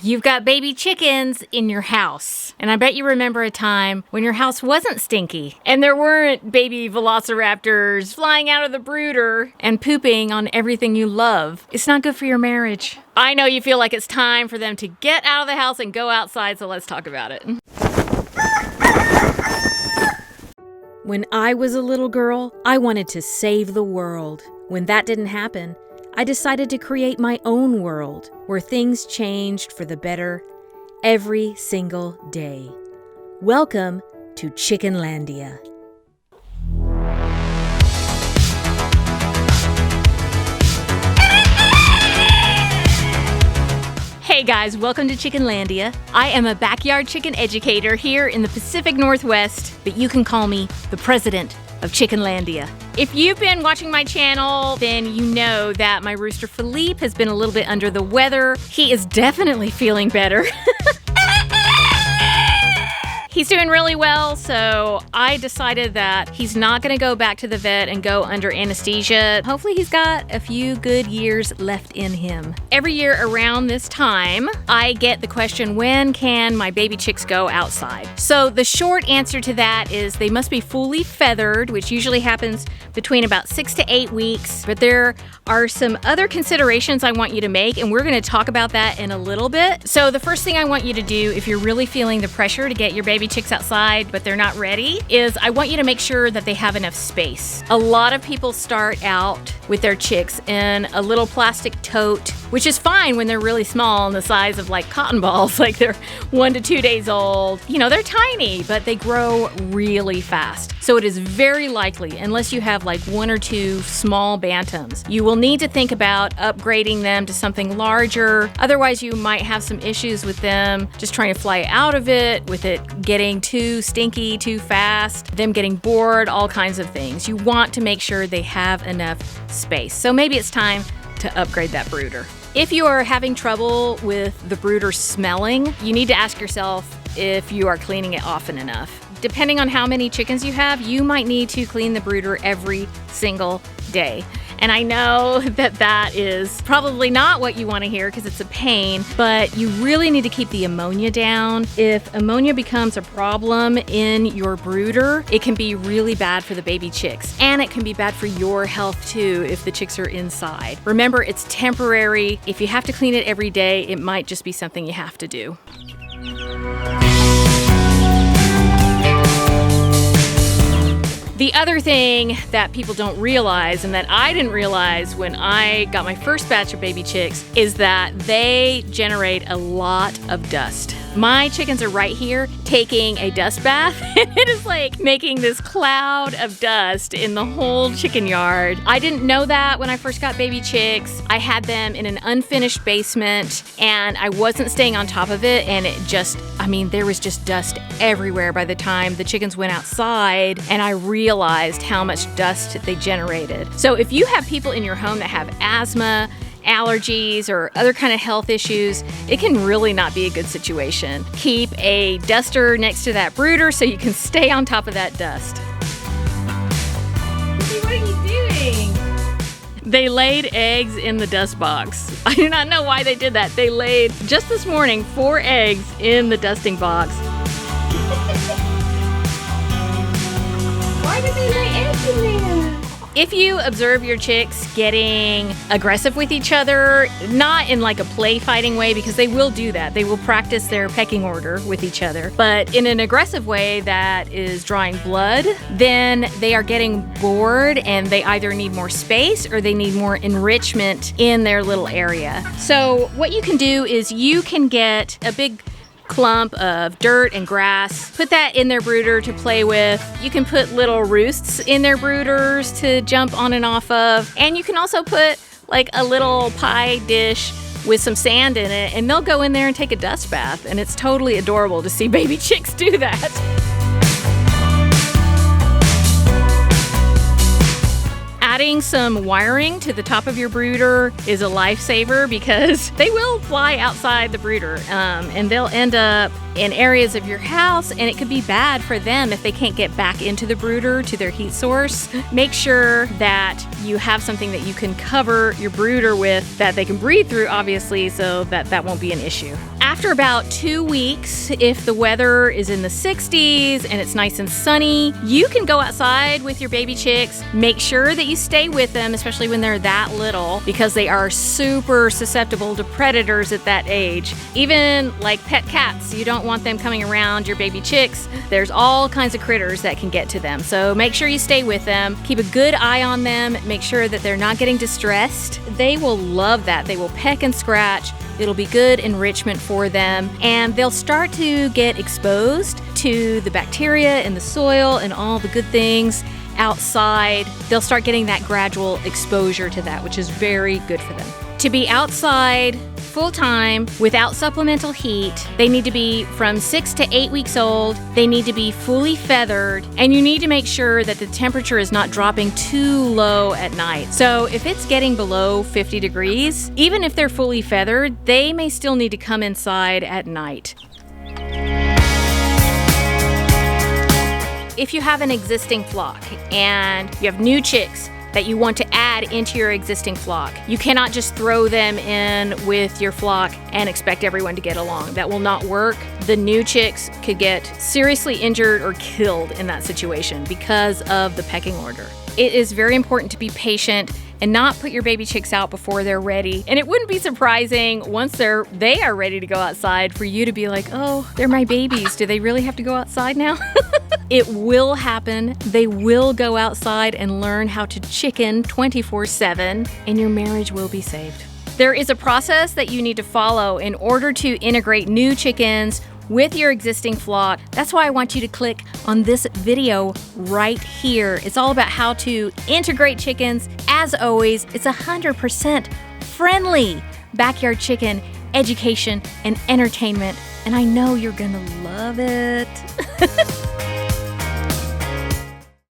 You've got baby chickens in your house. And I bet you remember a time when your house wasn't stinky and there weren't baby velociraptors flying out of the brooder and pooping on everything you love. It's not good for your marriage. I know you feel like it's time for them to get out of the house and go outside, so let's talk about it. When I was a little girl, I wanted to save the world. When that didn't happen, I decided to create my own world where things changed for the better every single day. Welcome to Chickenlandia. Hey guys, welcome to Chickenlandia. I am a backyard chicken educator here in the Pacific Northwest, but you can call me the president of Chickenlandia. If you've been watching my channel, then you know that my rooster Philippe has been a little bit under the weather. He is definitely feeling better. He's doing really well, so I decided that he's not gonna go back to the vet and go under anesthesia. Hopefully he's got a few good years left in him. Every year around this time, I get the question, when can my baby chicks go outside? So the short answer to that is they must be fully feathered, which usually happens between about 6 to 8 weeks. But there are some other considerations I want you to make, and we're gonna talk about that in a little bit. So the first thing I want you to do, if you're really feeling the pressure to get your baby chicks outside but they're not ready, is I want you to make sure that they have enough space. A lot of people start out with their chicks in a little plastic tote, which is fine when they're really small and the size of like cotton balls, like they're 1 to 2 days old. You know, they're tiny, but they grow really fast. So it is very likely, unless you have like 1 or 2 small bantams, you will need to think about upgrading them to something larger. Otherwise, you might have some issues with them just trying to fly out of it, with it getting too stinky, too fast, them getting bored, all kinds of things. You want to make sure they have enough space. So maybe it's time to upgrade that brooder. If you are having trouble with the brooder smelling, you need to ask yourself if you are cleaning it often enough. Depending on how many chickens you have, you might need to clean the brooder every single day. And I know that that is probably not what you want to hear because it's a pain, but you really need to keep the ammonia down. If ammonia becomes a problem in your brooder, it can be really bad for the baby chicks, and it can be bad for your health too if the chicks are inside. Remember, it's temporary. If you have to clean it every day, it might just be something you have to do. The other thing that people don't realize, and that I didn't realize when I got my first batch of baby chicks, is that they generate a lot of dust. My chickens are right here taking a dust bath. It is like making this cloud of dust in the whole chicken yard. I didn't know that when I first got baby chicks. I had them in an unfinished basement and I wasn't staying on top of it, and it just, there was just dust everywhere by the time the chickens went outside, and I realized how much dust they generated. So if you have people in your home that have asthma, allergies, or other kind of health issues, it can really not be a good situation. Keep a duster next to that brooder so you can stay on top of that dust. What are you doing? They laid eggs in the dust box. I do not know why they did that. They laid, just this morning, 4 eggs in the dusting box. Why did they lay eggs in there? If you observe your chicks getting aggressive with each other, not in like a play fighting way, because they will do that. They will practice their pecking order with each other. But in an aggressive way that is drawing blood, then they are getting bored and they either need more space or they need more enrichment in their little area. So what you can do is you can get a big clump of dirt and grass, put that in their brooder to play with. You can put little roosts in their brooders to jump on and off of, and you can also put like a little pie dish with some sand in it, and they'll go in there and take a dust bath, and it's totally adorable to see baby chicks do that. Adding some wiring to the top of your brooder is a lifesaver because they will fly outside the brooder and they'll end up in areas of your house, and it could be bad for them if they can't get back into the brooder to their heat source. Make sure that you have something that you can cover your brooder with that they can breathe through, obviously, so that that won't be an issue. After about 2 weeks, if the weather is in the 60s and it's nice and sunny, you can go outside with your baby chicks. Make sure that you stay with them, especially when they're that little, because they are super susceptible to predators at that age. Even like pet cats, you don't want them coming around your baby chicks. There's all kinds of critters that can get to them. So make sure you stay with them. Keep a good eye on them. Make sure that they're not getting distressed. They will love that. They will peck and scratch. It'll be good enrichment for them, and they'll start to get exposed to the bacteria in the soil and all the good things outside. They'll start getting that gradual exposure to that, which is very good for them. To be outside full time without supplemental heat, they need to be from 6 to 8 weeks old. They need to be fully feathered, and you need to make sure that the temperature is not dropping too low at night. So if it's getting below 50 degrees, even if they're fully feathered, they may still need to come inside at night. If you have an existing flock and you have new chicks that you want to add into your existing flock, you cannot just throw them in with your flock and expect everyone to get along. That will not work. The new chicks could get seriously injured or killed in that situation because of the pecking order. It is very important to be patient and not put your baby chicks out before they're ready. And it wouldn't be surprising once they are ready to go outside for you to be like, oh, they're my babies. Do they really have to go outside now? It will happen. They will go outside and learn how to chicken 24/7, and your marriage will be saved. There is a process that you need to follow in order to integrate new chickens with your existing flock. That's why I want you to click on this video right here. It's all about how to integrate chickens. As always, it's 100% friendly backyard chicken education and entertainment, and I know you're gonna love it.